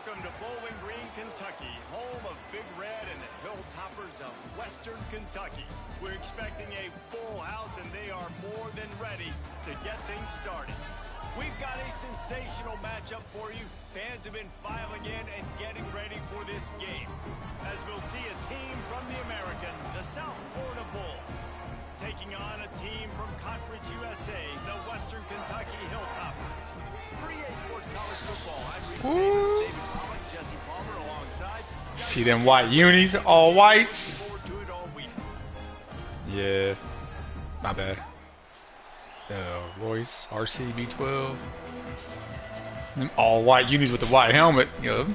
Welcome to Bowling Green, Kentucky, home of Big Red and the Hilltoppers of Western Kentucky. We're expecting a full house, and they are more than ready to get things started. We've got a sensational matchup for you. Fans have been filing in and getting ready for this game, as we'll see a team from the American, the South Florida Bulls, taking on a team from Conference USA, the Western Kentucky Hilltoppers. For EA Sports College Football, I'm Reese David Pollock, Jesse Palmer alongside. See them white unis, all whites. Yeah, my bad. Royce, RC, B12. Them all white unis with the white helmet. You know.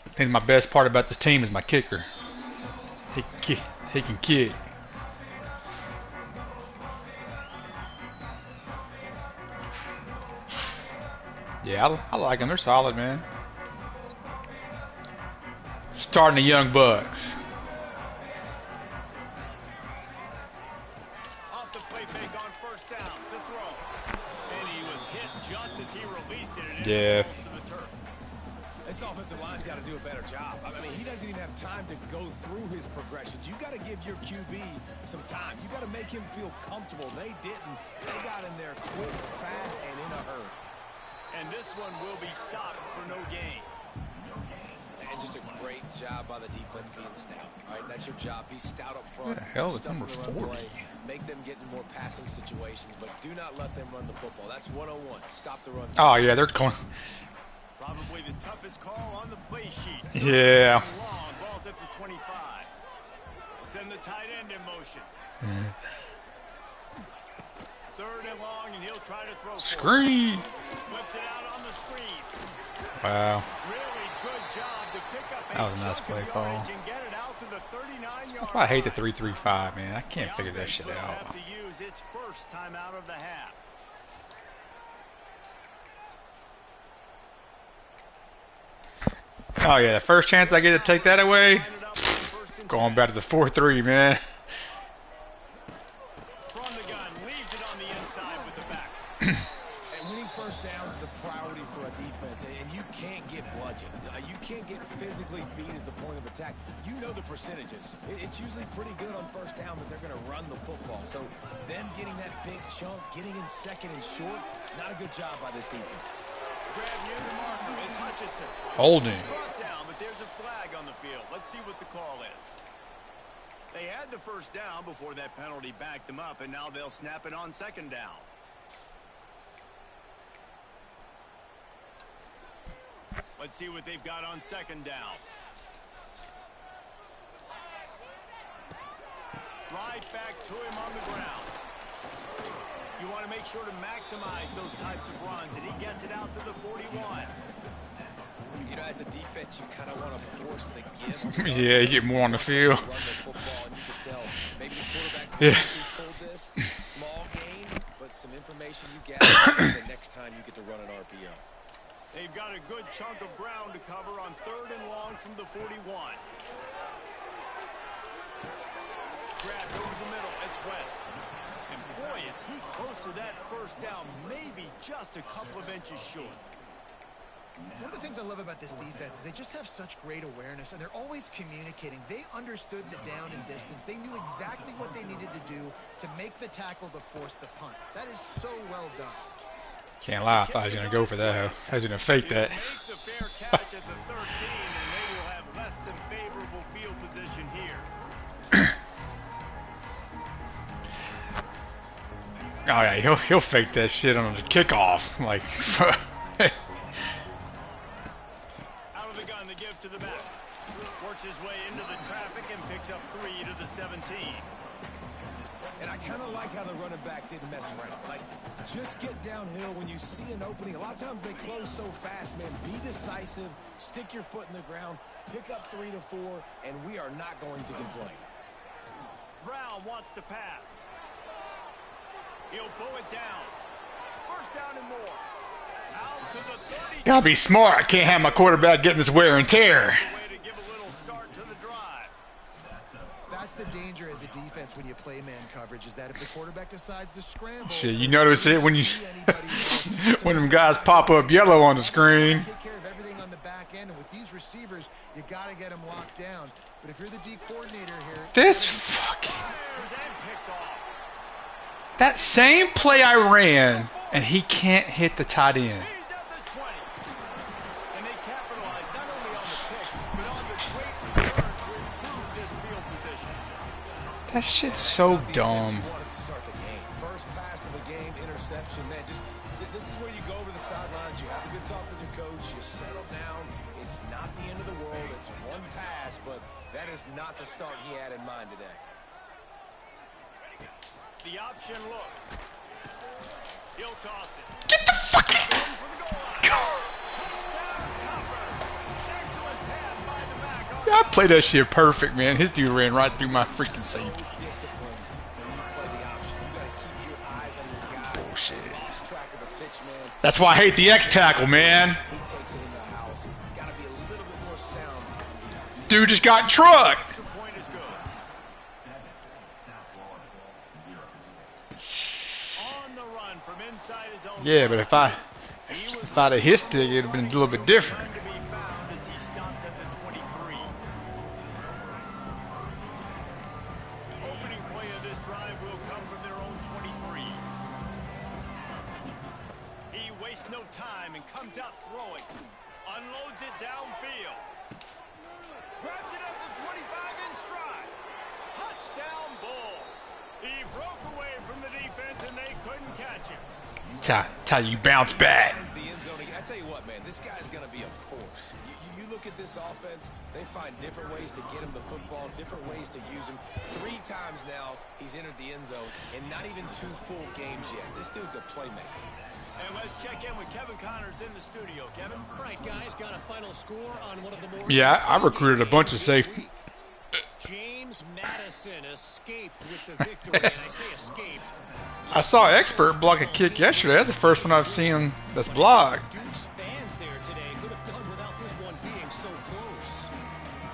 I think my best part about this team is my kicker. He can kick. Yeah, I like them. They're solid, man. Starting the young bucks. Off the play fake on first down, the throw. And he was hit just as he released it. Yeah. This offensive line's got to do a better job. I mean, he doesn't even have time to go through his progressions. You got to give your QB some time. You got to make him feel comfortable. They didn't. They got in there quick, fast, and in a hurry. And this one will be stopped for no gain. And just a great job by the defense being stout. All right, that's your job. Be stout up front. What the hell is number 40? Make them get in more passing situations, but do not let them run the football. That's 101. Stop the run. Oh yeah, they're calling. Probably the toughest call on the play sheet. Yeah. Long, ball's at the 25. Send the tight end in motion. Third and long, and he'll try to throw. Screen. Flips it out on the screen. Wow. Really good job to pick up That was a nice play call. and get it out to the 39-yard That's why I hate the 3-3-5, man. I can't figure that shit out. Have to use its first time out of the half. Oh yeah, the first chance I get to take that away, going back to the 4-3, man. From the gun, leaves it on the inside with the back. And winning first downs is a priority for a defense, and you can't get bludgeoned. You can't get physically beat at the point of attack. You know the percentages. It's usually pretty good on first down that they're going to run the football. So them getting that big chunk, getting in second and short, not a good job by this defense. Grab near the marker. It's Hutchison. Holding. Brought down, but there's a flag on the field. Let's see what the call is. They had the first down before that penalty backed them up, and now they'll snap it on second down. Let's see what they've got on second down. Right back to him on the ground. You want to make sure to maximize those types of runs, and he gets it out to the 41. You know, as a defense, you kind of want to force the give. Yeah, you get more on the field. Run the football, and you can tell maybe the quarterback told this. Small gain, but some information you get the next time you get to run an RPO. They've got a good chunk of ground to cover on third and long from the 41. Grabbed over the middle. It's West. And boy, is he close to that first down, maybe just a couple of inches short. One of the things I love about this defense is they just have such great awareness, and they're always communicating. They understood the down and distance. They knew exactly what they needed to do to make the tackle to force the punt. That is so well done. Can't lie, I thought I was going to go for that. I was going to fake that. Make the fair catch at the 13, and they will have less than favorable field position here. Oh yeah, he'll fake that shit on the kickoff. Like, out of the gun, the give to the back. Works his way into the traffic and picks up 3 to the 17. And I kind of like how the running back didn't mess around. Like, just get downhill when you see an opening. A lot of times they close so fast, man. Be decisive, stick your foot in the ground, pick up 3 to 4, and we are not going to complain. Brown wants to pass. He'll pull it down. First down and more. Out to the 30. gotta be smart. I can't have my quarterback getting this wear and tear. That's the danger as a defense when you play man coverage is that if the quarterback decides to scramble, shit, you notice it when you when them guys pop up yellow on the screen. Take care of everything on the back end, and with these receivers, you got to get them locked down. But if you're the D coordinator here, This fucking that same play I ran, and he can't hit the tight end. He's at the 20. And they capitalized not only on the pick, but on the great return to improve this field position. That shit's so dumb. First pass of the game, interception, man. Just this is where you go over the sidelines. You have a good talk with your coach. You settle down. It's not the end of the world. It's one pass, but that is not the start he had in mind today. The option look. He'll toss it. Get the fuck out. Going for the goal line. Touchdown, Topper. Excellent pass by the back. Yeah, I played that shit perfect, man. His dude ran right through my freaking safety. Discipline when you play the option. You got to keep your eyes on your guy. Bullshit. Lost track of the pitch, man. That's why I hate the X tackle, man. He takes it in the house. Got to be a little bit more sound on defense. Dude just got trucked. Extra point is good. On the run from inside his own. Yeah, but if I'd have hissed it, it'd have been a little bit different. To be found as he stopped at the 23. Opening play of this drive will come from their own 23. He wastes no time and comes out throwing. Unloads it downfield. Grabs it at the 25 in stride. Touchdown Bulls. He broke away from the defense and they couldn't catch him. That's how you bounce back. The end zone again. I tell you what, man, this guy's going to be a force. You look at this offense, they find different ways to get him the football, different ways to use him. 3 times now he's entered the end zone, and not even 2 full games yet. This dude's a playmaker. And let's check in with Kevin Connors in the studio. Kevin? Right, guys, got a final score on one of the more... Yeah, I recruited a bunch of safety. James Madison escaped with the victory, and I say escaped. I saw Expert block a kick yesterday. That's the first one I've seen that's blocked. Duke's fans there today could have done without this one being so close.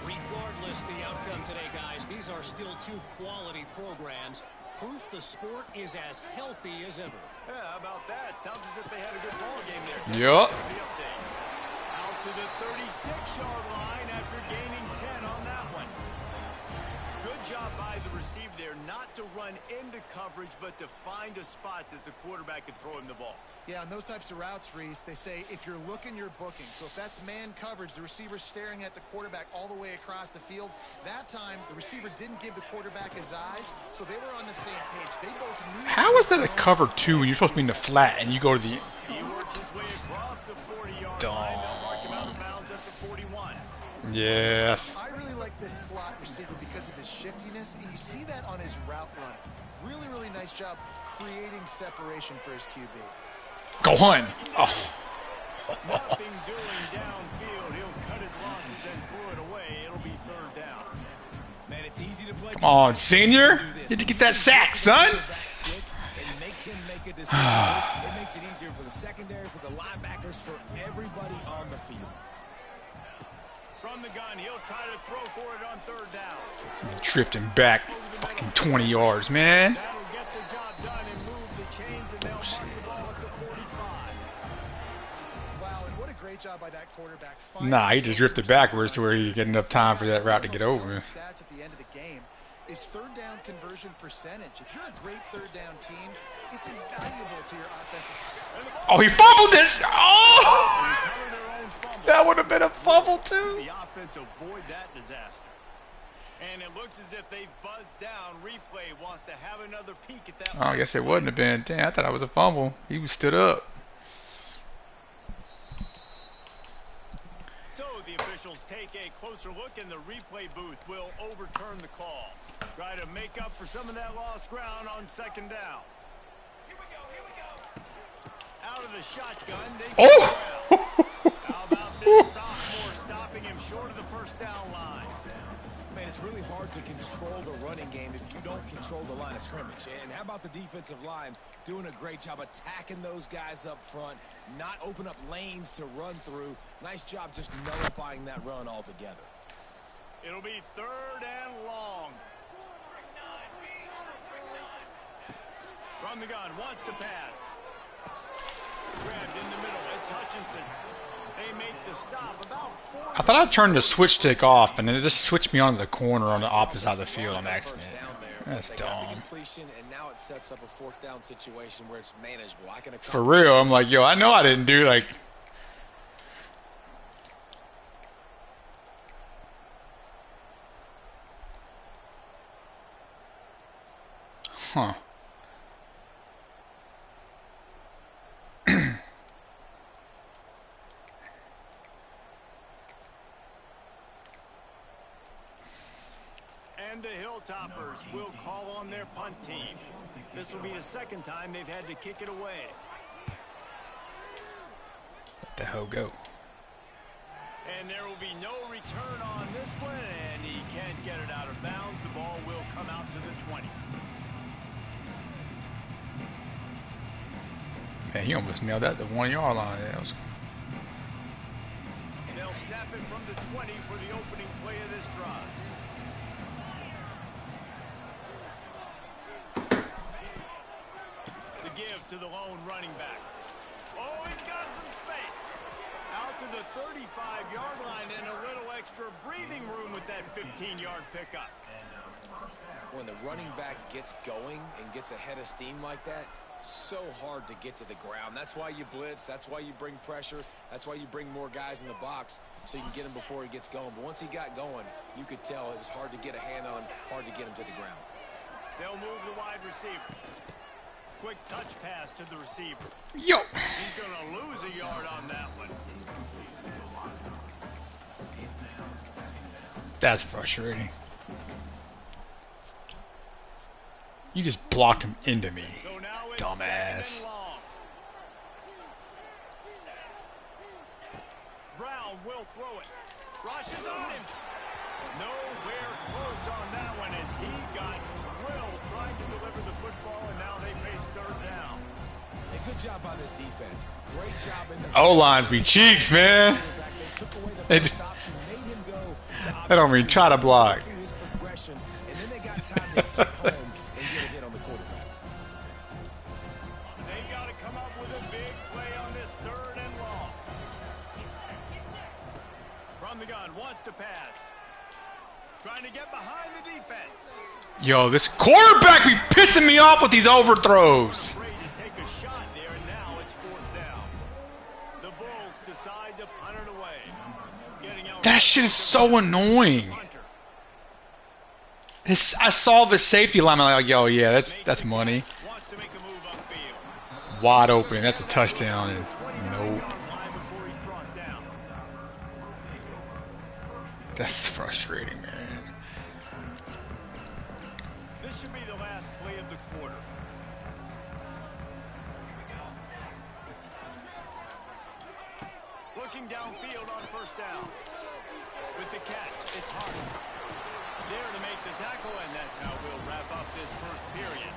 Regardless the outcome today, guys, these are still 2 quality programs. Proof the sport is as healthy as ever. Yeah, how about that? Sounds as if they had a good ball game there. Yup. The update. Out to the 36-yard line after gaining 10 on that one. Good job by the receiver there, not to run into coverage, but to find a spot that the quarterback could throw him the ball. Yeah, on those types of routes, Reese, they say if you're looking, you're booking. So if that's man coverage, the receiver's staring at the quarterback all the way across the field. That time, the receiver didn't give the quarterback his eyes, so they were on the same page. They both knew. How is that a cover 2 when you're supposed to be in the flat and you go to the... He works his way across the 40-yard line. They'll mark him out of bounds at the 41. Yes. I really like this slot receiver because of his shiftiness, and you see that on his route run. Really, really nice job creating separation for his QB. Go Hunt. Oh. Nothing doing downfield. He'll cut his losses and throw it away. It'll be 3rd down. Man, it's easy to play. Come on, senior. Did you get that sack, son? And make him make a decision. It makes it easier for the secondary, for the linebackers, for everybody on the field. From the gun, he'll try to throw for it on 3rd down. Drifting back fucking 20 yards, man. That'll get the job done and move the chains, and they'll mark the ball at the 45. Wow, and what a great job by that quarterback. Nah, he just drifted backwards to where he get enough time for that route to get over. Stats at the end of the game is 3rd down conversion percentage. If you're a great 3rd down team, it's invaluable to your offensive. Oh, he fumbled it. Oh! That would have been a fumble, too. The offense avoid that disaster. And it looks as if they've buzzed down. Replay wants to have another peek at that. Oh, I guess it wouldn't have been. Damn, I thought it was a fumble. He was stood up. So the officials take a closer look, and the replay booth will overturn the call. Try to make up for some of that lost ground on 2nd down. Here we go. Out of the shotgun. Oh! How about this sophomore stopping him short of the 1st down line? Man, it's really hard to control the running game if you don't control the line of scrimmage. And how about the defensive line doing a great job attacking those guys up front, not open up lanes to run through. Nice job just nullifying that run altogether. It'll be 3rd and long. From the gun, wants to pass. Grabbed in the middle, it's Hutchinson. They make the stop about 4. I thought I turned the switch stick off, and then it just switched me onto the corner on the opposite side of the field on accident. That's dumb. And now it sets up a 4th down situation where it's manageable. For real, I'm like, yo, I know I didn't do like. Huh. And the Hilltoppers will call on their punt team. This will be the 2nd time they've had to kick it away. Let the hoe go. And there will be no return on this one, and he can't get it out of bounds. The ball will come out to the 20. Man, he almost nailed that at the 1-yard line. They'll snap it from the 20 for the opening play of this drive. The give to the lone running back. Oh, he's got some space. Out to the 35-yard line and a little extra breathing room with that 15-yard pickup. When the running back gets going and gets ahead of steam like that, so hard to get to the ground. That's why you blitz. That's why you bring pressure. That's why you bring more guys in the box so you can get him before he gets going. But once he got going, you could tell it was hard to get a hand on him, hard to get him to the ground. They'll move the wide receiver. Quick touch pass to the receiver. Yo. He's going to lose a yard on that one. That's frustrating. You just blocked him into me. So now it's dumbass. Brown will throw it. Rushes on him. Nowhere close on that one as he got drilled trying to deliver the football, and now they face 3rd down. A good job by this defense. Great job in the O-lines be cheeks, man. They don't even try to block. And then they got time to get home and get a hit on the quarterback. They got to come up with a big play on this 3rd and long. From the gun, wants to pass. Trying to get behind the defense. Yo, this quarterback be pissing me off with these overthrows. Afraid to take a shot there, and now it's 4th down. The Bulls decide to punt it away. Getting out. That shit is so annoying. I saw the safety lineman like, yo, yeah, that's money. Wants to make a move upfield. Wide open. That's a touchdown. And nope. That's frustrating, man. This should be the last play of the quarter. Looking downfield on 1st down. With the catch, it's Hart. There to make the tackle, and that's how we'll wrap up this 1st period.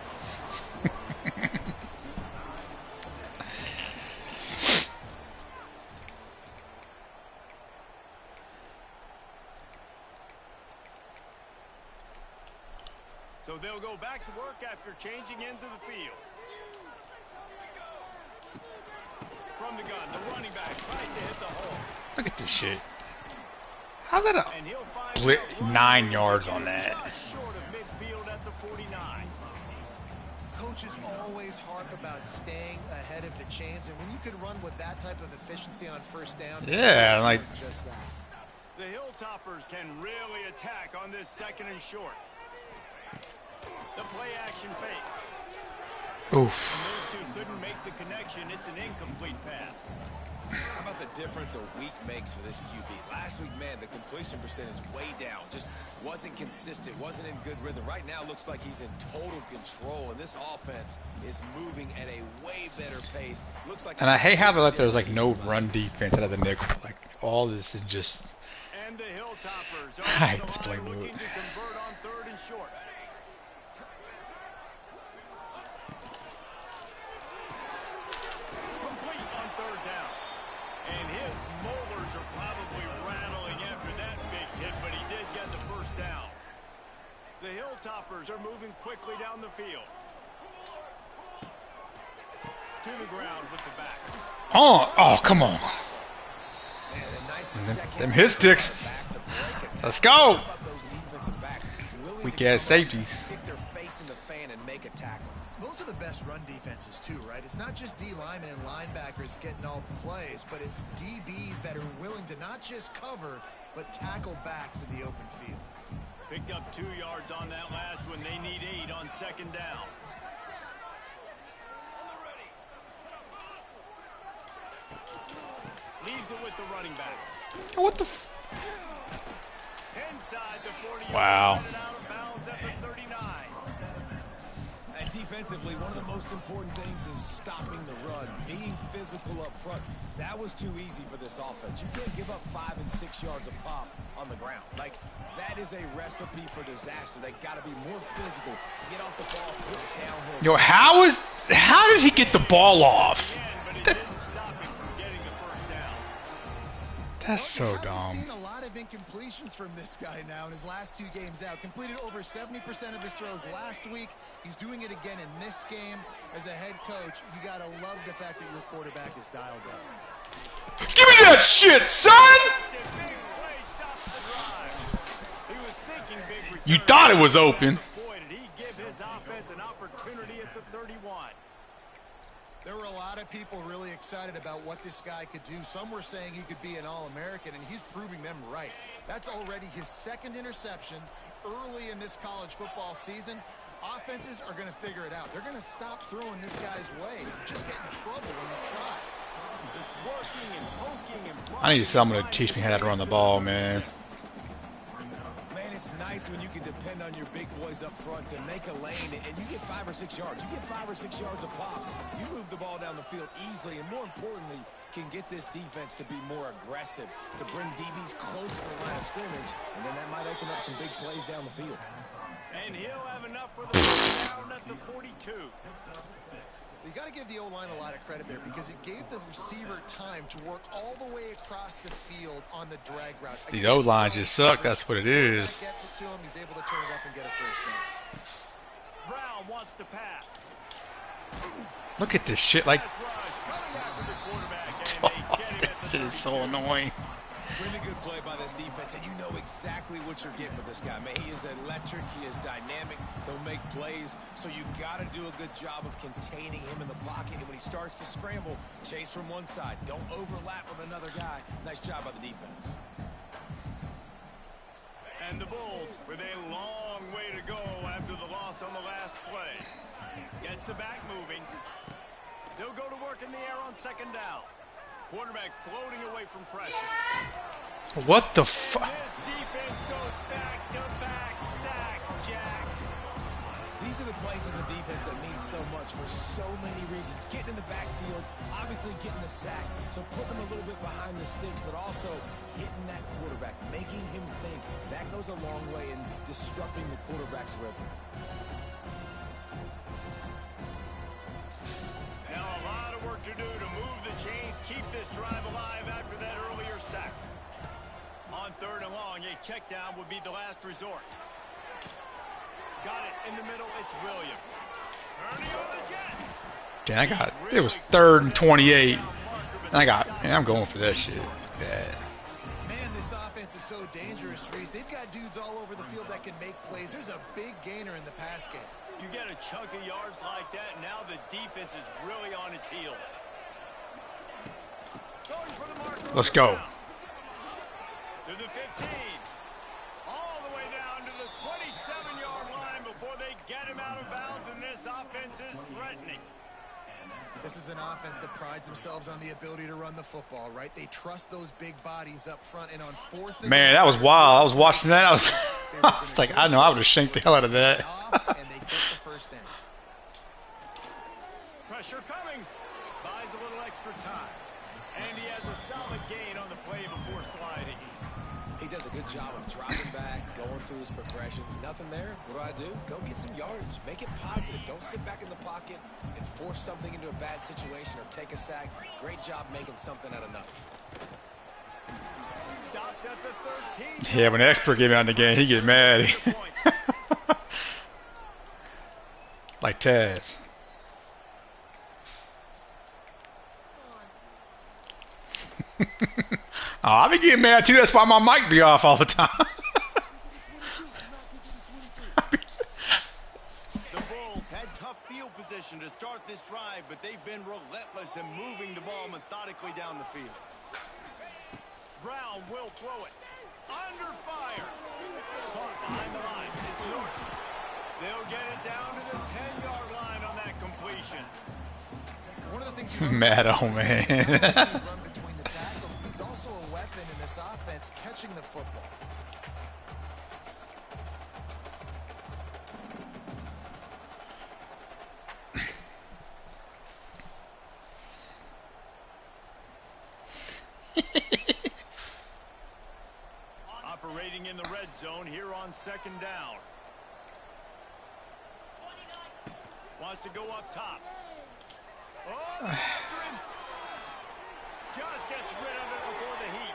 So they'll go back to work after changing into the field. From the gun, the running back tries to hit the hole. Look at this shit. How's that a split 9 yards on that? Short of midfield at the 49. Coaches always harp about staying ahead of the chains, and when you can run with that type of efficiency on 1st down, yeah, like just that. The Hilltoppers can really attack on this 2nd and short. The play action fake. Oof. And those two couldn't make the connection. It's an incomplete pass. How about the difference a week makes for this QB? Last week, man, the completion percentage way down. Just wasn't consistent, wasn't in good rhythm. Right now, looks like he's in total control, and this offense is moving at a way better pace. Looks like. And I hate how there's like no run defense out of the nickel. Like all this is just. And the Hilltoppers I hate are this play move. looking to convert on 3rd and short. Complete on 3rd down. And his molars are probably rattling after that big hit, but he did get the 1st down. The Hilltoppers are moving quickly down the field. To the ground with the back. Oh, come on. Nice Them hit sticks. Let's go. Weak ass safeties. Stick their face in the fan and make a tackle. Those are the best run defenses too, right? It's not just D linemen and linebackers getting all the plays, but it's DBs that are willing to not just cover, but tackle backs in the open field. Picked up 2 yards on that last one. They need 8 on second down. Leaves it with the running back. What the f... Inside the 40. Wow. Out of bounds at the 39. And defensively, one of the most important things is stopping the run, being physical up front. That was too easy for this offense. You can't give up 5 and 6 yards a pop on the ground. Like, that is a recipe for disaster. They got to be more physical, get off the ball, hit downhill. Yo, how did he get the ball off? That's so dumb. We've seen a lot of incompletions from this guy now in his last 2 games out. Completed over 70% of his throws last week. He's doing it again in this game. As a head coach, you got to love the fact that your quarterback is dialed up. Give me that shit, son! You thought it was open. Boy, did he give his offense an opportunity at the 31. There were a lot of people really excited about what this guy could do. Some were saying he could be an All-American, and he's proving them right. That's already his 2nd interception early in this college football season. Offenses are going to figure it out. They're going to stop throwing this guy's way. You just get in trouble when you try. Just working and poking and I need someone to teach me how to run the ball, man. It's nice when you can depend on your big boys up front to make a lane and you get 5 or 6 yards. You get 5 or 6 yards a pop. You move the ball down the field easily and more importantly can get this defense to be more aggressive, to bring DBs close to the line of scrimmage, and then that might open up some big plays down the field. And he'll have enough for the first down at the 42. You got to give the O-line a lot of credit there because it gave the receiver time to work all the way across the field on the drag route. These O-lines just suck. That's what it is. Gets it to him. He's able to turn it up and get a first down. Brown wants to pass. Look at this shit. Like, Coming after the quarterback, and they get him at the this shit is so 32. annoying. Really good play by this defense, and you know exactly what you're getting with this guy. Man, he is electric, he is dynamic, he'll make plays, so you got to do a good job of containing him in the pocket, and when he starts to scramble, chase from one side. Don't overlap with another guy. Nice job by the defense. And the Bulls with a long way to go after the loss on the last play. Gets the back moving. They'll go to work in the air on second down. Quarterback floating away from pressure. What the fuck? This defense goes back-to-back sack, Jack. These are the plays as a defense that mean so much for so many reasons. Getting in the backfield, obviously getting the sack, so put them a little bit behind the sticks, but also hitting that quarterback, making him think. That goes a long way in disrupting the quarterback's rhythm. Now a lot of work to do to move the chains, keep this drive alive after that earlier sack. On 3rd and long, a check down would be the last resort. Got it in the middle, it's Williams. Turning on the Jets. Damn, it was 3rd and 28. And I'm going for that shit. Yeah. Man, this offense is so dangerous, Reese. They've got dudes all over the field that can make plays. There's a big gainer in the pass game. You get a chunk of yards like that, now the defense is really on its heels. Going for the marker. Let's go. To the 15. All the way down to the 27-yard line before they get him out of bounds, and this offense is threatening. This is an offense that prides themselves on the ability to run the football, right? They trust those big bodies up front, and on 4th and Man, that was wild. I was watching that. I was like, I know I would have shanked the hell out of that. And they get the first down. Pressure coming. Buys a little extra time. And he has a solid gain on the play before sliding. He does a good job of dropping back, going through his progressions. Nothing there. What do? Go get some yardage. Make it positive. Don't sit back in the pocket and force something into a bad situation or take a sack. Great job making something out of nothing. Stopped at the 13. Yeah, when the expert get out in the game, he get mad. Like Taz. Oh, I be getting mad too. That's why my mic be off all the time. The Bulls had tough field position to start this drive, but they've been relentless in moving the ball methodically down the field. Brown will throw it. Under fire. Caught behind the line. It's Norton. They'll get it down to the 10-yard line on that completion. One of the things you Mad, oh man. run between the tackles, but he's also a weapon in this offense catching the football. Operating in the red zone here on second down. Wants to go up top. Oh, after him. Just gets rid of it before the heat.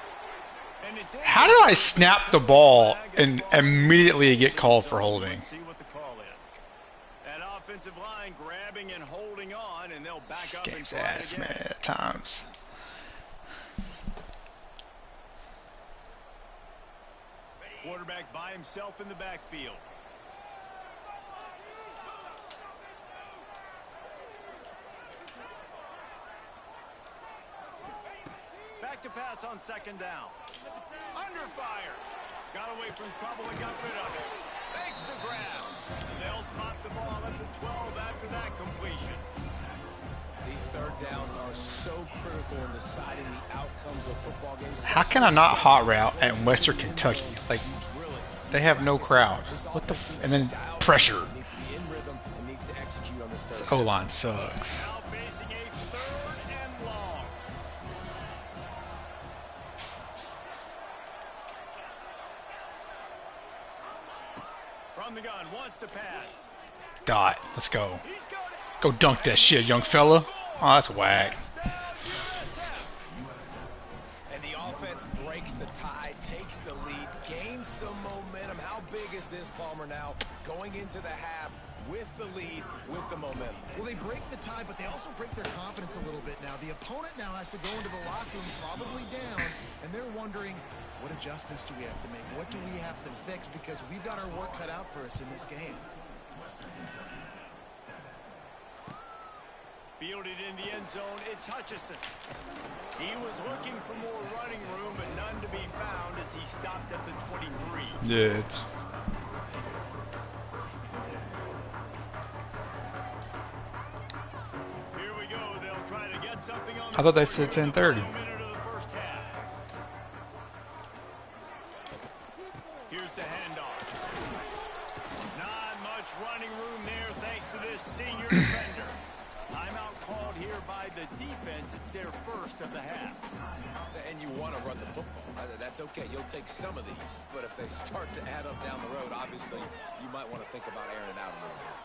And it's How did I snap the ball and immediately get called for holding? See what the call is. That offensive line grabbing and holding on, and they'll back This up and game's try it ass, again. man, at times. Quarterback by himself in the backfield. Back to pass on second down. Under fire. Got away from trouble and got rid of it. Makes the grab. They'll spot the ball at the 12 after that completion. These third downs are so critical in deciding the outcomes of football games. How can I not hot route at Western Kentucky? Like, they have no crowd. What the? And then pressure. Needs to be in rhythm and needs to execute on this third. The O-line sucks. Now facing a 3rd and long. From the gun, wants to pass. Dot. Let's go. He's got it. Go dunk that shit, young fella. Oh, that's whack. Touchdown, USF. And the offense breaks the tie, takes the lead, gains some momentum. How big is this, Palmer, now going into the half with the lead, with the momentum? Well, they break the tie, but they also break their confidence a little bit now. The opponent now has to go into the locker room probably down, and they're wondering, what adjustments do we have to make? What do we have to fix? Because we've got our work cut out for us in this game. Fielded in the end zone, it's Hutchison. He was looking for more running room, but none to be found as he stopped at the 23. Yeah, it's... Here we go. They'll try to get something on the I thought they board said here in the 10:30. final minute of the first half. Here's the handoff. Not much running room there thanks to this senior defender. Timeout called here by the defense. It's their first of the half. And you want to run the football. That's okay. You'll take some of these. But if they start to add up down the road, obviously, you might want to think about airing it out a little bit.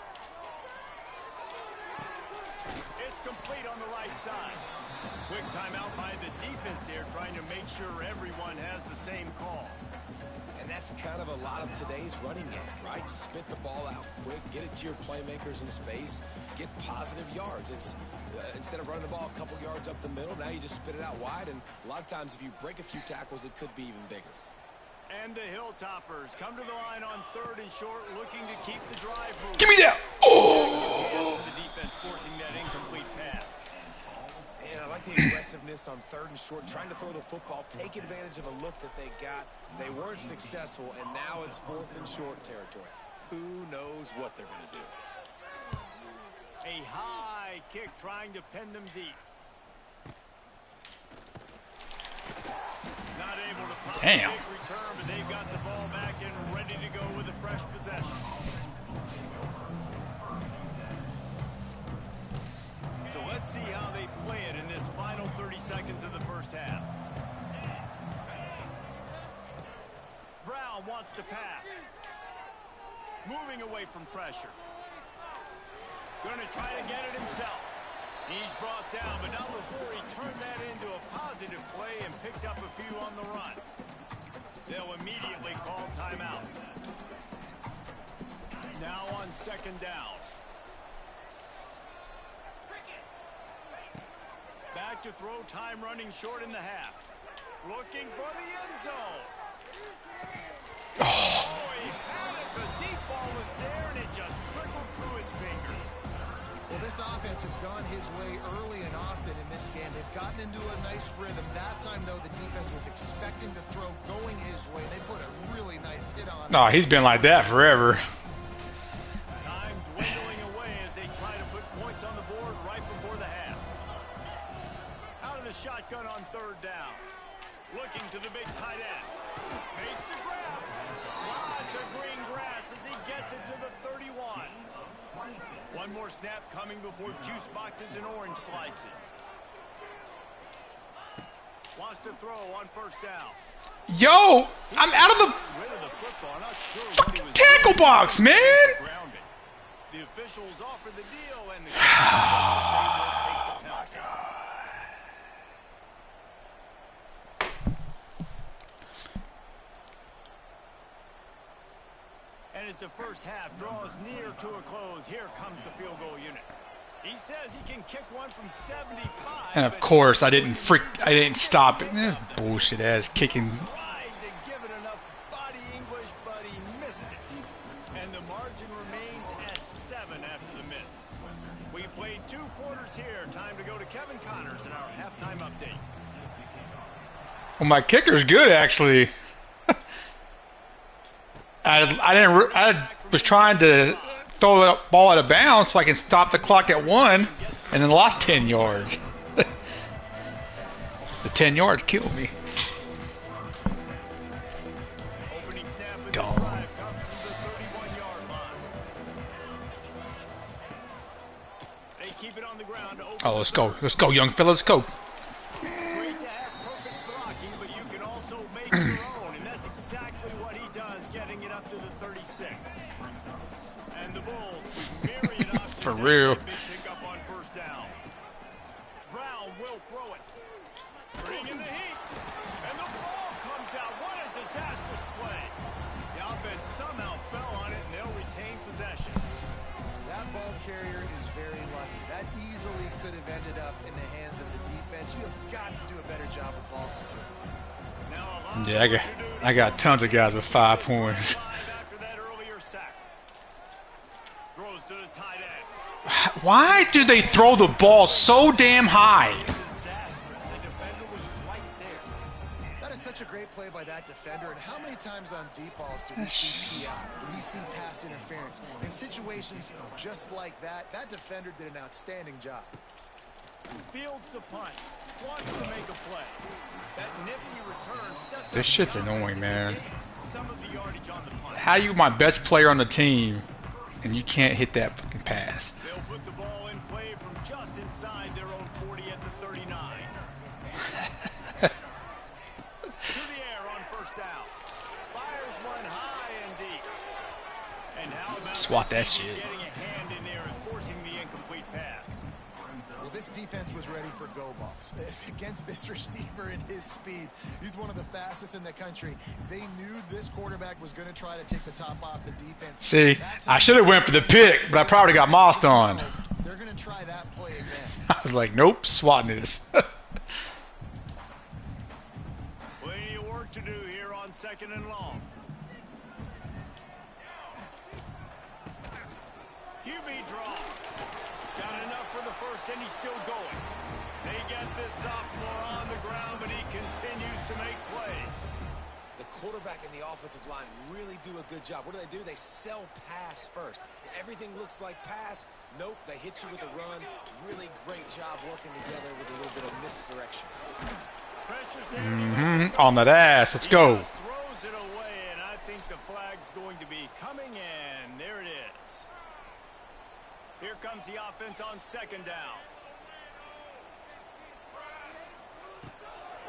It's complete on the right side. Quick timeout by the defense there, trying to make sure everyone has the same call. And that's kind of a lot of today's running game, right? Spit the ball out quick, get it to your playmakers in space, get positive yards. It's instead of running the ball a couple yards up the middle, now you just spit it out wide, and a lot of times if you break a few tackles, it could be even bigger. And the Hilltoppers come to the line on 3rd and short, looking to keep the drive moving. Give me that! Oh! The defense forcing that incomplete pass. And I like the aggressiveness on 3rd and short, trying to throw the football, take advantage of a look that they got. They weren't successful, and now it's 4th and short territory. Who knows what they're going to do? A high kick trying to pin them deep. Not able to pop Damn. a big return, but they've got the ball back and ready to go with a fresh possession. So let's see how they play it in this final 30 seconds of the first half. Brown wants to pass. Moving away from pressure. Going to try to get it himself. He's brought down, but not before he turned that into a positive play and picked up a few on the run. They'll immediately call timeout. Now on 2nd down. Back to throw, time running short in the half. Looking for the end zone. Oh. He had it. The deep ball was there, and it just trickled through his fingers. Well, this offense has gone his way early and often in this game. They've gotten into a nice rhythm. That time, though, the defense was expecting to throw going his way. They put a really nice hit on. No, he's been like that forever. Time dwindling away as they try to put points on the board right before the half. Out of the shotgun on third down. Looking to the big tight end. Makes the grab. Lots of green grass as he gets it to the 31. One more snap coming before juice boxes and orange slices. Wants to throw on first down. Yo, I'm out of the fucking tackle box, man. The officials offer the deal, and the they will take the penalty. And as the first half draws near to a close, here comes the field goal unit. He says he can kick one from 75. And of course, I didn't stop it. That's bullshit ass kicking. Tried to give it enough body English, but he missed it. And the margin remains at 7 after the miss. We played 2 quarters here. Time to go to Kevin Connors in our halftime update. Well, my kicker's good, actually. I was trying to throw the ball out of bounds so I can stop the clock at 1, and then lost 10 yards. The 10 yards killed me. Opening snap of this Dumb. drive comes from the 31-yard line. They keep it on the ground to open. Oh, let's go. Let's go, young fella. Let's go. Great to have perfect blocking, but you can also make your own, and that's exactly what he does, getting it up to the 36. And the Bulls with myriad options. For real. Big pickup on first down. Brown will throw it. Bringing the heat. And the ball comes out. What a disastrous play. The offense somehow fell on it, and they'll retain possession. That ball carrier is very lucky. That easily could have ended up in the hands of the defense. You have got to do a better job of ball security. Now a lot Yeah, I got tons of guys with 5 points. after that earlier sack. Throws to the tight end. Why do they throw the ball so damn high? Disastrous. The defender was right there. That is such a great play by that defender. And how many times on deep balls do we see PI? Do we see pass interference? In situations just like that, that defender did an outstanding job. Fields the punt. Wants to make a play. That nifty return sets This up shit's the annoying, offense man. and gains some of the yardage on the punt. How you my best player on the team, and you can't hit that fucking pass? They'll put the ball in play from just inside their own 40 at the 39. To the air on first down. Fires one high and deep. And how about Swat that shit. getting a hand in there and forcing the incomplete pass? Well, this defense was ready for go balls. Against this receiver and his speed, he's one of the fastest in the country. They knew this quarterback was going to try to take the top off the defense. See, I should have went for the pick, but I probably got mossed on. They're going to try that play again. I was like, nope, swatting this. Plenty of work to do here on second and long. QB draw. Got enough for the first, and he's still going. They get this sophomore on the ground, but he continues to make plays. The quarterback and the offensive line really do a good job. What do? They sell pass first. Everything looks like pass. Nope, they hit you with a run. Really great job working together with a little bit of misdirection. Pressure's there. On that ass. Let's go. He just throws it away, and I think the flag's going to be coming in. There it is. Here comes the offense on second down.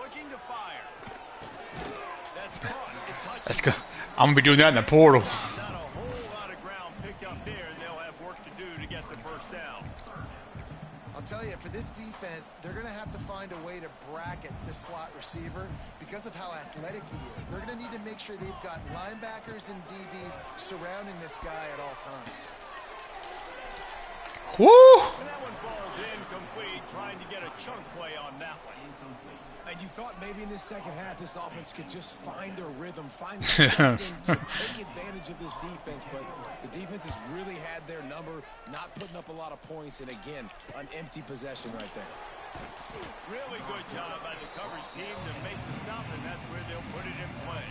Looking to fire. That's caught. It's Hutchinson. Let's go. I'm gonna be doing that in the portal. Not a whole lot of ground picked up there, and they'll have work to do to get the first down. I'll tell you, for this defense, they're going to have to find a way to bracket this slot receiver because of how athletic he is. They're going to need to make sure they've got linebackers and DBs surrounding this guy at all times. Woo! And that one falls incomplete, trying to get a chunk play on that one. And you thought maybe in this second half this offense could just find their rhythm, find something to take advantage of this defense, but the defense has really had their number, not putting up a lot of points, and again, an empty possession right there. Really good job by the coverage team to make the stop, and that's where they'll put it in play.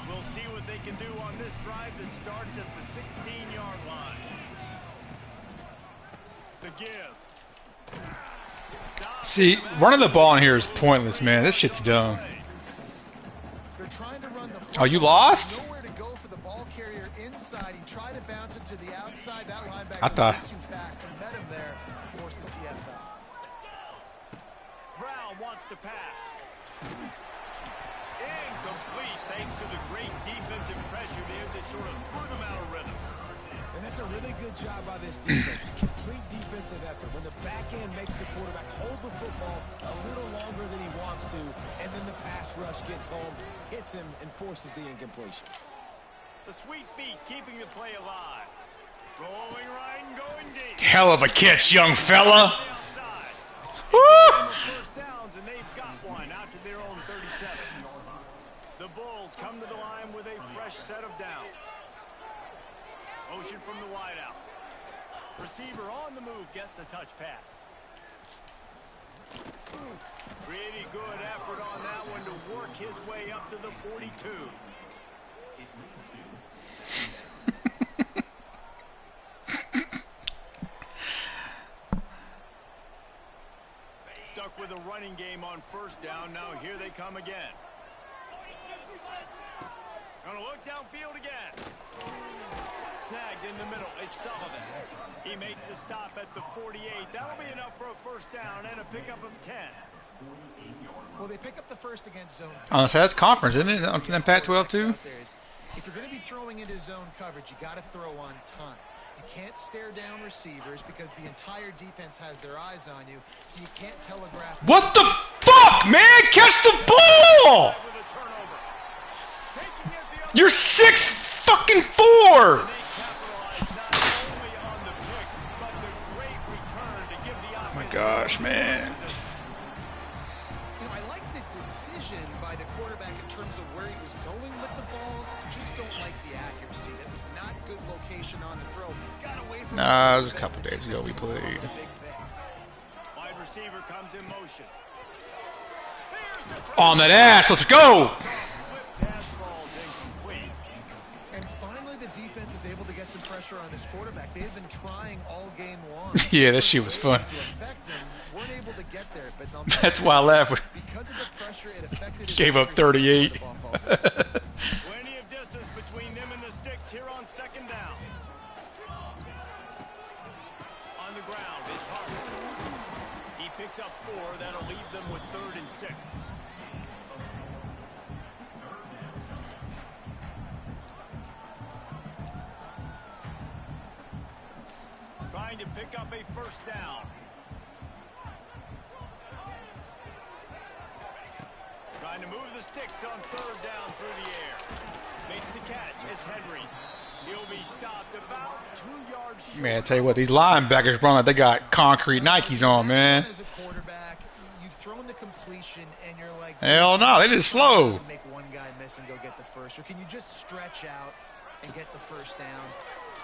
We'll see what they can do on this drive that starts at the 16-yard line. The give. Stop. See, running the ball in here is pointless, man. This shit's dumb. They're trying to run the Oh, you lost? nowhere to go for the ball carrier inside. He tried to bounce it to the outside. That linebacker I thought. was too fast and met him there to force the TFL. Brown wants to pass. Incomplete thanks to the great defensive pressure there that sort of threw them out of rhythm. And that's a really good job by this defense. Complete defensive effort. When the back end makes the quarterback hold the football a little longer than he wants to, and then the pass rush gets home, hits him, and forces the incompletion. The sweet feet keeping the play alive. Rolling right and going deep. Hell of a catch, young fella. Outside. Woo! First downs, and they've got one out to their own 37. The Bulls come to the line with a fresh set of downs. Motion from the wideout. Receiver on the move gets the touch pass. Pretty good effort on that one to work his way up to the 42. Stuck with a running game on first down. Now here they come again. Gonna look downfield again. Snagged in the middle. It's Sullivan. He makes the stop at the 48. That'll be enough for a first down and a pickup of 10. Well, they pick up the first against zone. Oh, so that's conference, isn't it? On Pac-12 too? If you're going to be throwing into zone coverage, you got to throw on time. You can't stare down receivers because the entire defense has their eyes on you, so you can't telegraph. What the fuck, man? Catch the ball! You're 6'4". Oh my gosh, man. You know, I like the decision by the quarterback in terms of where he was going with the ball. Just don't like the accuracy. That was not good location on the throw. Got away from It was a couple days ago we played. Wide receiver comes in motion. On that ass, let's go! And finally the defense is able to get some pressure on this quarterback. They've been trying all game long. Yeah, that shit was fun. Weren't able to get there, but That's why I laughed. because of the pressure, it affected his Gave up 38. Plenty of distance between them and the sticks here on second down. On the ground, it's Hart. He picks up 4. That'll leave them with 3rd and 6. Trying to pick up a first down. Trying to move the sticks on 3rd down through the air. Makes the catch. It's Henry. He'll be stopped about 2 yards short. Man, I tell you what, these linebackers run like they got concrete Nikes on, man. As a quarterback, you've thrown the completion and you're like, Hell no, they just slow. Make one guy miss and go get the first, or can you just stretch out and get the first down?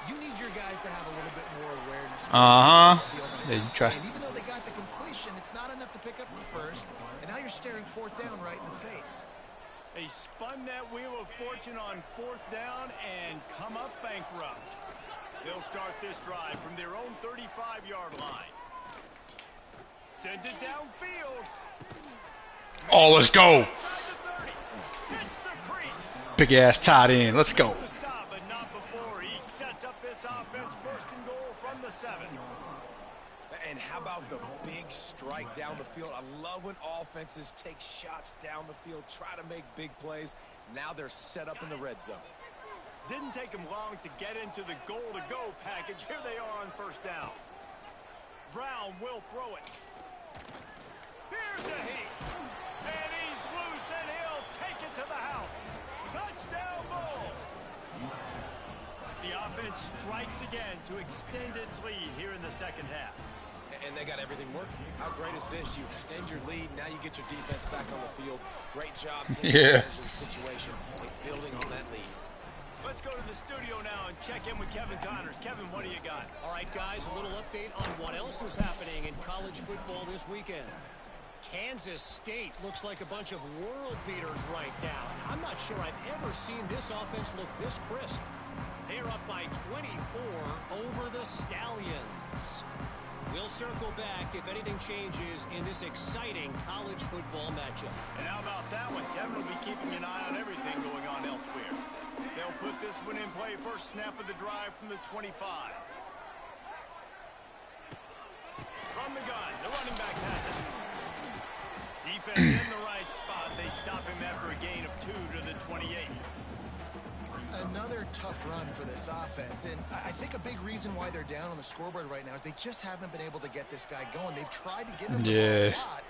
You need your guys to have a little bit more awareness. Yeah, you try. And even though they got the completion, it's not enough to pick up the first, and now you're staring 4th down right in the face. They spun that wheel of fortune on 4th down and come up bankrupt. They'll start this drive from their own 35-yard line. Sends it downfield. Oh, let's go. Inside the 30. Hits the crease. Big ass tight end. Let's go. The stop, but not before he sets up this offense. 1st and goal from the 7. And how about the big strike down the field? I love when offenses take shots down the field, try to make big plays. Now they're set up in the red zone. Didn't take him long to get into the goal-to-go package. Here they are on 1st down. Brown will throw it. Here's a heat. And he's loose strikes again to extend its lead here in the second half. And they got everything working. How great is this? You extend your lead, now you get your defense back on the field. Great job taking advantage of the situation and building on that lead. Let's go to the studio now and check in with Kevin Connors. Kevin, what do you got? All right, guys, a little update on what else is happening in college football this weekend. Kansas State looks like a bunch of world beaters right now. I'm not sure I've ever seen this offense look this crisp. They're up by 24 over the Stallions. We'll circle back if anything changes in this exciting college football matchup. And how about that one? Kevin will be keeping an eye on everything going on elsewhere. They'll put this one in play. First snap of the drive from the 25. From the gun, the running back has it. Defense in the right spot. They stop him after a gain of 2 to the 28. Another tough run for this offense, and I think a big reason why they're down on the scoreboard right now is they just haven't been able to get this guy going. They've tried to get him a lot.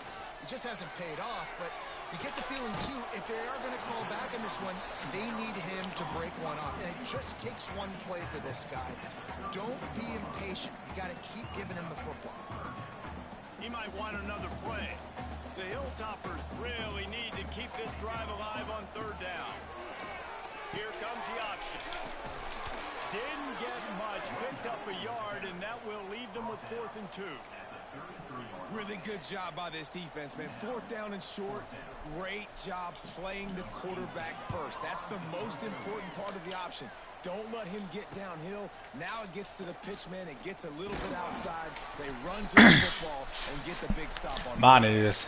It just hasn't paid off, but you get the feeling, too, if they are going to crawl back in this one, they need him to break one off, and it just takes one play for this guy. Don't be impatient. You got to keep giving him the football. He might want another play. The Hilltoppers really need to keep this drive alive on third down. Here comes the option. Didn't get much, picked up a yard, and that will leave them with 4th and 2. Really good job by this defense, man. 4th down and short. Great job playing the quarterback first. That's the most important part of the option. Don't let him get downhill. Now it gets to the pitch man. It gets a little bit outside. They run to the football and get the big stop on. Mine is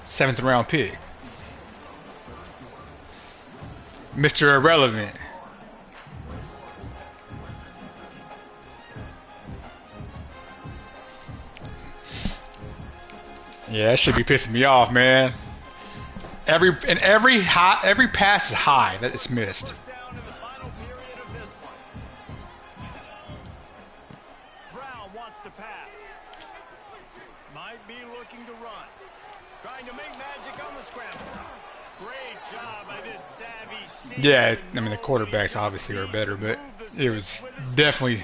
7th round pick. Mr. Irrelevant. Yeah, that should be pissing me off, man. Every pass is high that it's missed. First down in the final period of this one. Brown wants to pass. Might be looking to run. Trying to make magic on the scramble. Great job by this savvy. Yeah, I mean the quarterbacks obviously are better, but it was definitely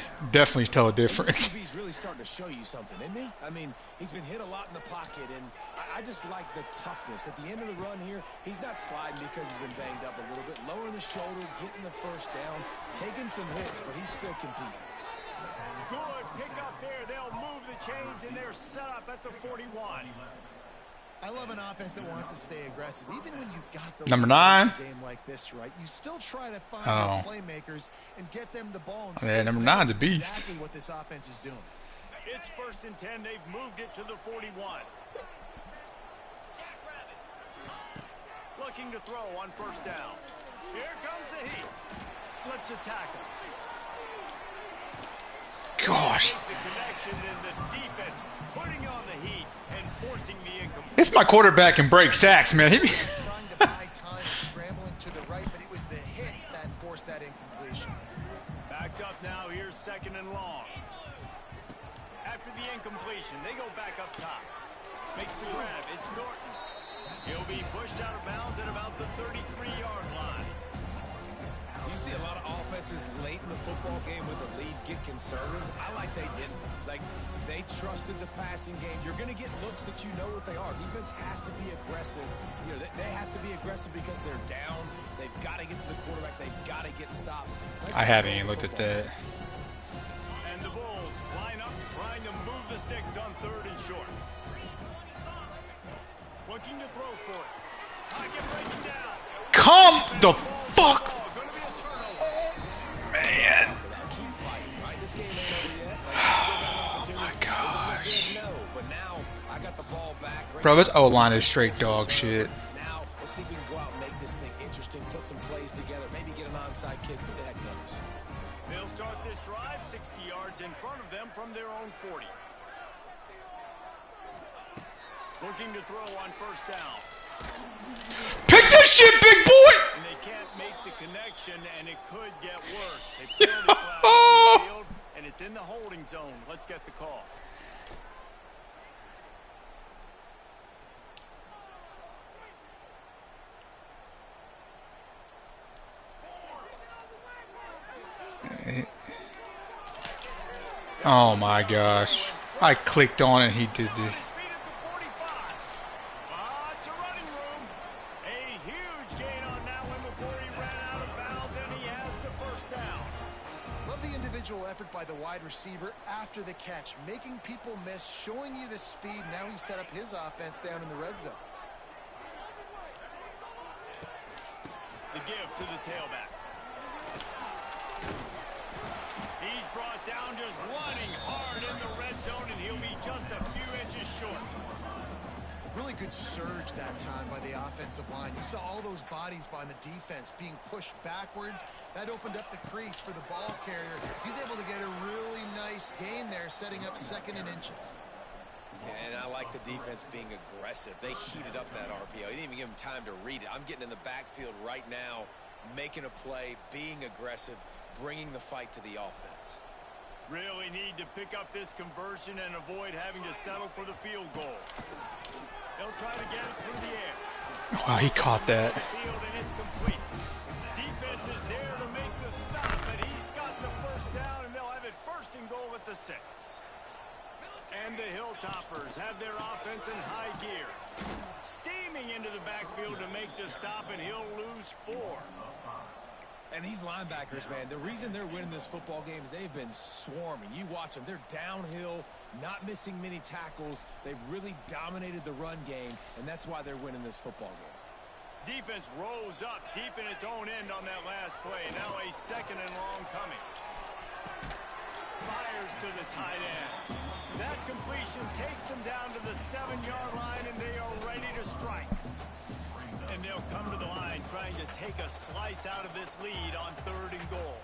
tell a difference. He's really starting to show you something, isn't he? I mean, he's been hit a lot in the pocket, and I just like the toughness. At the end of the run here, he's not sliding because he's been banged up a little bit. Lowering the shoulder, getting the first down, taking some hits, but he's still competing. Good pick up there. They'll move the chains, and they're set up at the 41. I love an offense that wants to stay aggressive. Even when you've got the Number 9 game like this, right? You still try to find the playmakers and get them the ball. Yeah, number 9's a beast. Exactly what this offense is doing. It's 1st and 10. They've moved it to the 41. Looking to throw on 1st down. Here comes the heat. Slips a tackle. Gosh. The connection and the defense putting on the heat and forcing the incomplete. This my quarterback can break sacks, man. Trying to buy time, scrambling to the right, but it was the hit that forced that incompletion. Backed up now. Here's 2nd and long. After the incompletion, they go back up top. Makes the grab. It's Norton. He'll be pushed out of bounds at about the 33-yard line. You see a lot of offenses late in the football game with a lead get conservative. I like they didn't. Like, they trusted the passing game. You're going to get looks that you know what they are. Defense has to be aggressive. You know, they have to be aggressive because they're down. They've got to get to the quarterback. They've got to get stops. I haven't even looked at that. And the Bulls line up trying to move the sticks on 3rd and short. Looking to throw for it. Pocket breaking down. Come the fuck. Man. Oh my gosh. Bro, this O-line is straight dog shit. Now, let's see if we can go out and make this thing interesting, put some plays together, maybe get an onside kick. Who the heck knows? They'll start this drive 60 yards in front of them from their own 40. Looking to throw on 1st down. Pick this shit, big boy! And they can't make the connection, and it could get worse. They penalty flag on the field, and it's in the holding zone. Let's get the call. Oh my gosh. I clicked on it and he did this. Lots of running room. A huge gain on that one before he ran out of bounds, and he has the first down. Love the individual effort by the wide receiver after the catch, making people miss, showing you the speed. Now he set up his offense down in the red zone. The give to the tailback. He's brought down just running hard in the red zone, and he'll be just a few inches short. Really good surge that time by the offensive line. You saw all those bodies by the defense being pushed backwards. That opened up the crease for the ball carrier. He's able to get a really nice gain there, setting up 2nd and inches. And I like the defense being aggressive. They heated up that RPO. He didn't even give him time to read it. I'm getting in the backfield right now, making a play, being aggressive, bringing the fight to the offense. Really need to pick up this conversion and avoid having to settle for the field goal. They'll try to get it through the air. Wow, he caught that. Field and it's complete. Defense is there to make the stop, but he's got the first down, and they'll have it 1st and goal at the 6. And the Hilltoppers have their offense in high gear. Steaming into the backfield to make the stop, and he'll lose 4. And these linebackers, man, the reason they're winning this football game is they've been swarming. You watch them. They're downhill, not missing many tackles. They've really dominated the run game, and that's why they're winning this football game. Defense rose up deep in its own end on that last play. Now a 2nd and long coming. Fires to the tight end. That completion takes them down to the 7-yard line, and they are ready to strike. And they'll come to the line trying to take a slice out of this lead on 3rd and goal.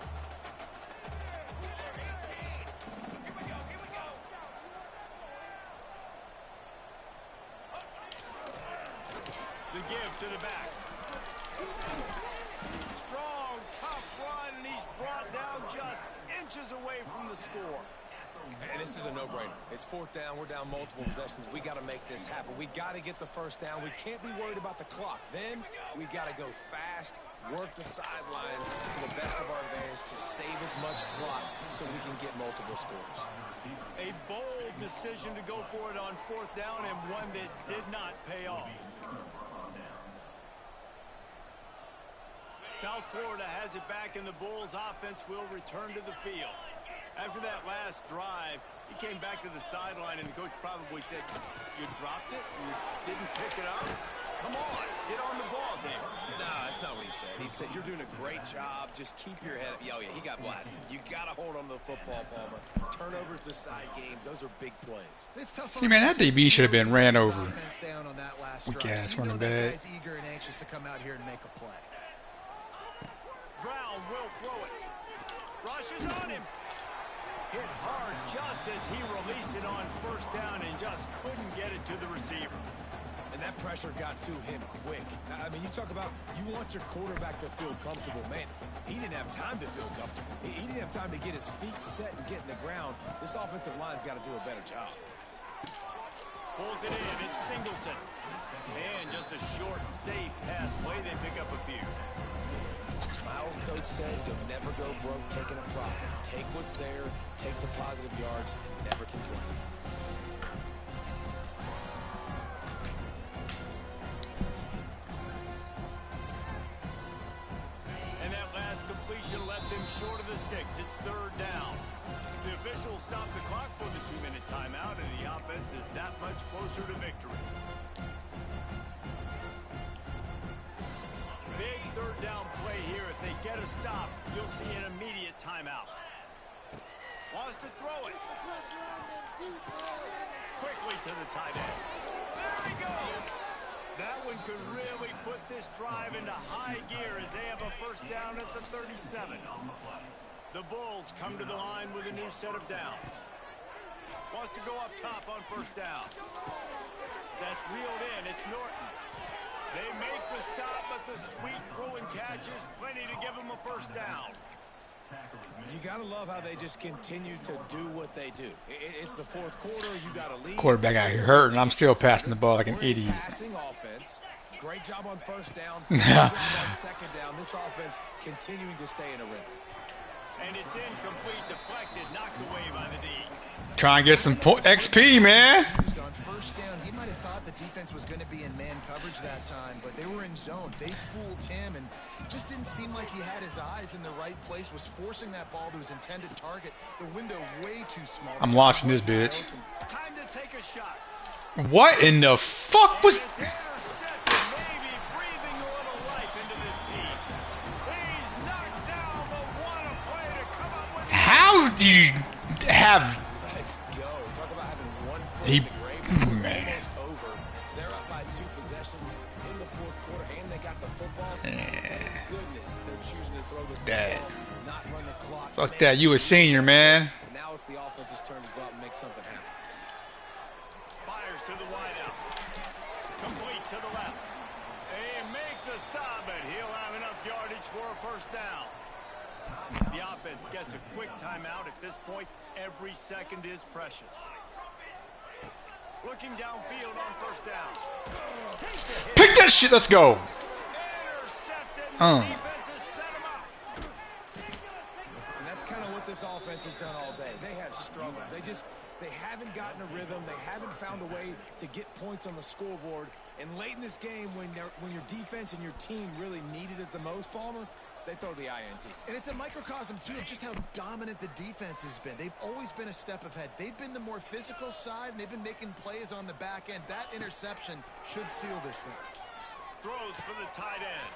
The give to the back. Strong, tough run, and he's brought down just inches away from the score. And this is a no-brainer. It's 4th down. We're down multiple possessions. We got to make this happen. We got to get the first down. We can't be worried about the clock. Then we got to go fast, work the sidelines to the best of our advantage to save as much clock so we can get multiple scores. A bold decision to go for it on 4th down, and one that did not pay off. South Florida has it back, and the Bulls offense will return to the field. After that last drive, he came back to the sideline, and the coach probably said, "You dropped it? You didn't pick it up? Come on, get on the ball, David." No, that's not what he said. He said, "You're doing a great job. Just keep your head up." Oh, yeah, he got blasted. You got to hold on to the football, Palmer. Turnovers decide games. Those are big plays. See, man, that DB should have been ran over. Weak ass running back. Guy's eager and anxious to come out here and make a play. Brown will throw it. Rushes on him. Hit hard just as he released it on 1st down and just couldn't get it to the receiver. And that pressure got to him quick. I mean, you talk about you want your quarterback to feel comfortable. Man, he didn't have time to feel comfortable. He didn't have time to get his feet set and get in the ground. This offensive line's got to do a better job. Pulls it in. It's Singleton. And just a short, safe pass play. They pick up a few. My old coach said you'll never go broke taking a profit. Take what's there, take the positive yards, and never complain. And that last completion left him short of the sticks. It's 3rd down. The officials stop the clock for the 2-minute timeout, and the offense is that much closer to victory. Big 3rd down play here. If they get a stop, you'll see an immediate timeout. Wants to throw it. Quickly to the tight end. There he goes. That one could really put this drive into high gear as they have a 1st down at the 37. The Bulls come to the line with a new set of downs. Wants to go up top on 1st down. That's reeled in. It's Norton. They make the stop, but the sweet throw and catch is plenty to give them a 1st down. You got to love how they just continue to do what they do. It's the 4th quarter. You got to lead. Quarterback out here hurt, and I'm still passing the ball like an idiot. Passing offense. Great job on 1st down. Great job on 2nd down. This offense continuing to stay in a rhythm. And it's incomplete, deflected, knocked away by the D. Try and get some XP, man. On first down, he might have thought the defense was going to be in man coverage that time, but they were in zone. They fooled him, and just didn't seem like he had his eyes in the right place, was forcing that ball to his intended target. The window way too small. I'm launching this bitch. Time to take a shot. What in the fuck was... It's intercepted, maybe breathing a little life into this team. He's knocked down the one play to come up with... How do you have... Let's go. Talk about having one foot He... in the grave. This was Man. almost over. They're up by 2 possessions in the fourth quarter, and they got the football. Thank goodness they're choosing to throw the Dad. football, not run the clock. Fuck that, you a senior, man. Now it's the offense's turn to go out and make something happen. Fires to the wideout. Complete to the left. They make the stop, but he'll have enough yardage for a first down. The offense gets a quick timeout. At this point, every second is precious. Looking downfield on first down. Takes a hit. Pick that shit, let's go. Intercepted. The defense has set him up. And that's kind of what this offense has done all day. They have struggled. They haven't gotten a rhythm. They haven't found a way to get points on the scoreboard. And late in this game, when your defense and your team really needed it the most, Palmer, they throw the INT. And it's a microcosm, too, of just how dominant the defense has been. They've always been a step ahead. They've been the more physical side, and they've been making plays on the back end. That interception should seal this thing. Throws for the tight end.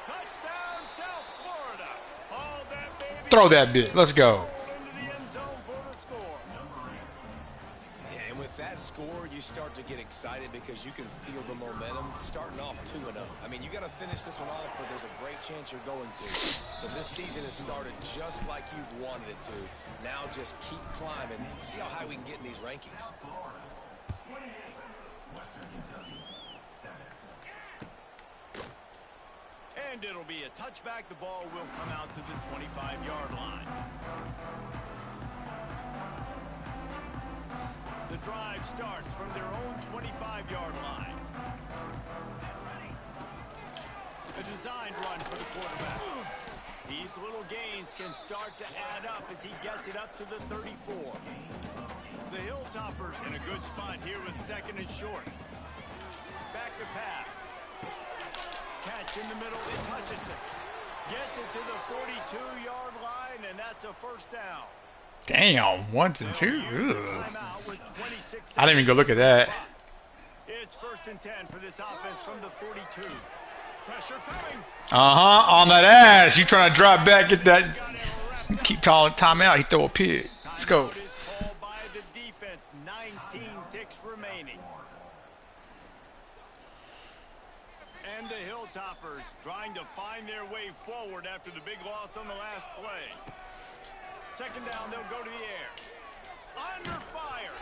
Touchdown, South Florida. All that baby. Throw that bit, let's go. Into the end zone for the score. Yeah, and with that score, you start to get excited because you can feel the momentum starting off 2-0. I mean, you got to finish this one off, but there's a great chance you're going to. But this season has started just like you've wanted it to. Now just keep climbing. See how high we can get in these rankings. And it'll be a touchback. The ball will come out to the 25-yard line. The drive starts from their own 25-yard line. A designed run for the quarterback. These little gains can start to add up as he gets it up to the 34. The Hilltoppers in a good spot here with second and short. Back to pass. Catch in the middle is Hutchison. Gets it to the 42-yard line, and that's a first down. Damn, 1 and 2. Ugh. I didn't even go look at that. It's first and 10 for this offense from the 42. Pressure coming. On that ass. You trying to drop back, get that. Keep calling timeout. He throw a pig. Let's go. Timeout is called by the defense. 19 ticks remaining. And the Hilltoppers trying to find their way forward after the big loss on the last play. Second down, they'll go to the air. Under fire.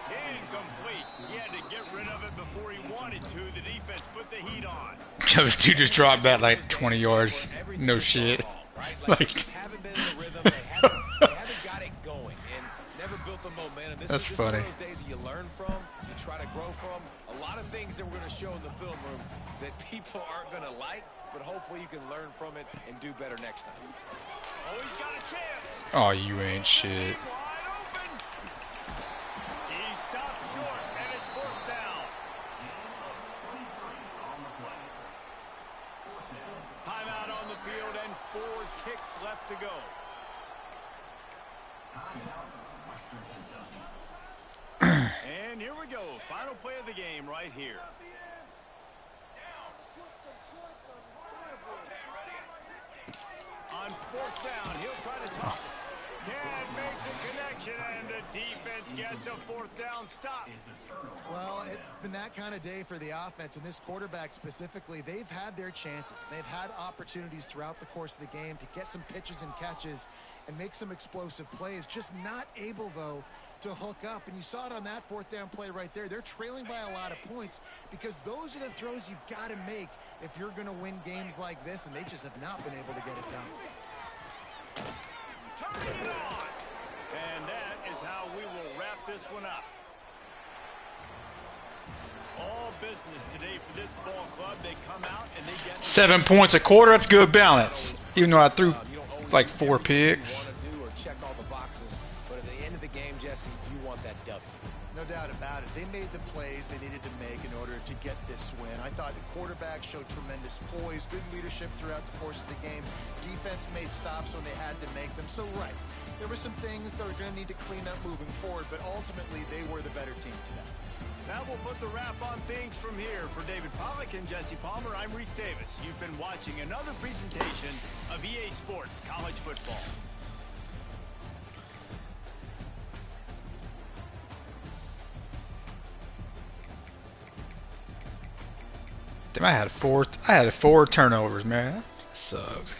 Incomplete. He had to get rid of it before he wanted to. The defense put the heat on. This dude just dropped back like 20 yards. No shit. Like, haven't been in the rhythm. They haven't got it going and never built the momentum. That's this funny. is one of those days that you learn from, you try to grow from. A lot of things that we're going to show in the film room that people aren't going to like, but hopefully you can learn from it and do better next time. Oh, he's got a chance. oh, you ain't shit. Wide open. He stopped short, and it's fourth down. Timeout on the field, and 4 kicks left to go. And here we go. Final play of the game right here. On fourth down, he'll try to toss it. Can't make the connection, and the defense gets a fourth down stop. Well, it's been that kind of day for the offense, and this quarterback specifically. They've had their chances. They've had opportunities throughout the course of the game to get some pitches and catches and make some explosive plays. Just not able, though, to hook up. And you saw it on that fourth down play right there. They're trailing by a lot of points because those are the throws you've got to make if you're going to win games like this, and they just have not been able to get it done. Turning it on. And that is how we will wrap this one up. All business today for this ball club. They come out and they get 7 points a quarter. That's good balance. Even though I threw like 4 picks. Want to do or check all the boxes, but at the end of the game, Jesse, you want that W. No doubt about it. They made the plays they needed to make in order to get this win. I thought the quarterback showed tremendous poise, good leadership throughout the course of the game. Defense made stops when they had to make them. So, right, there were some things that are going to need to clean up moving forward, but ultimately they were the better team today. Now we'll put the wrap on things from here. For David Pollack and Jesse Palmer, I'm Reese Davis. You've been watching another presentation of EA Sports College Football. Damn, I had 4 turnovers, man. That sucks.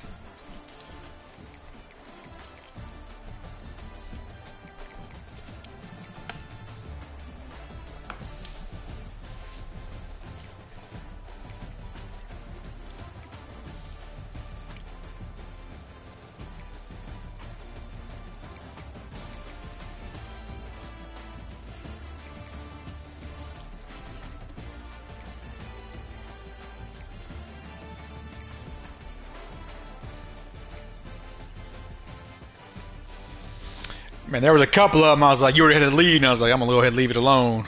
Man, there was a couple of them. I was like, you were ahead of the lead, and I was like, I'm gonna go ahead and leave it alone.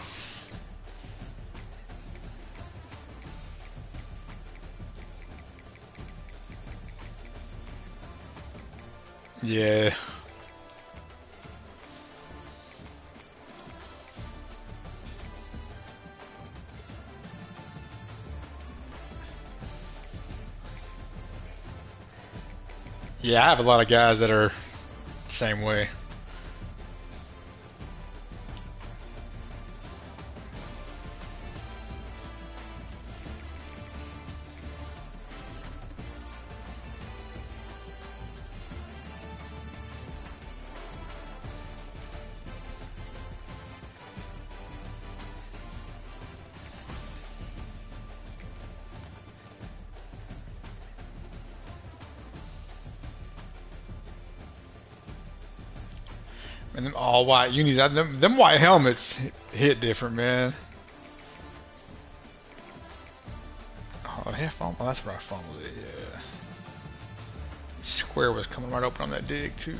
Yeah. Yeah, I have a lot of guys that are the same way. And them all white unis, them white helmets hit different, man. Oh, half fumble. That's where I fumbled it. Yeah. Square was coming right open on that dig too.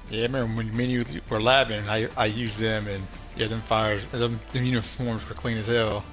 Yeah, I remember when me and you were labbing, I used them, and yeah, them uniforms were clean as hell.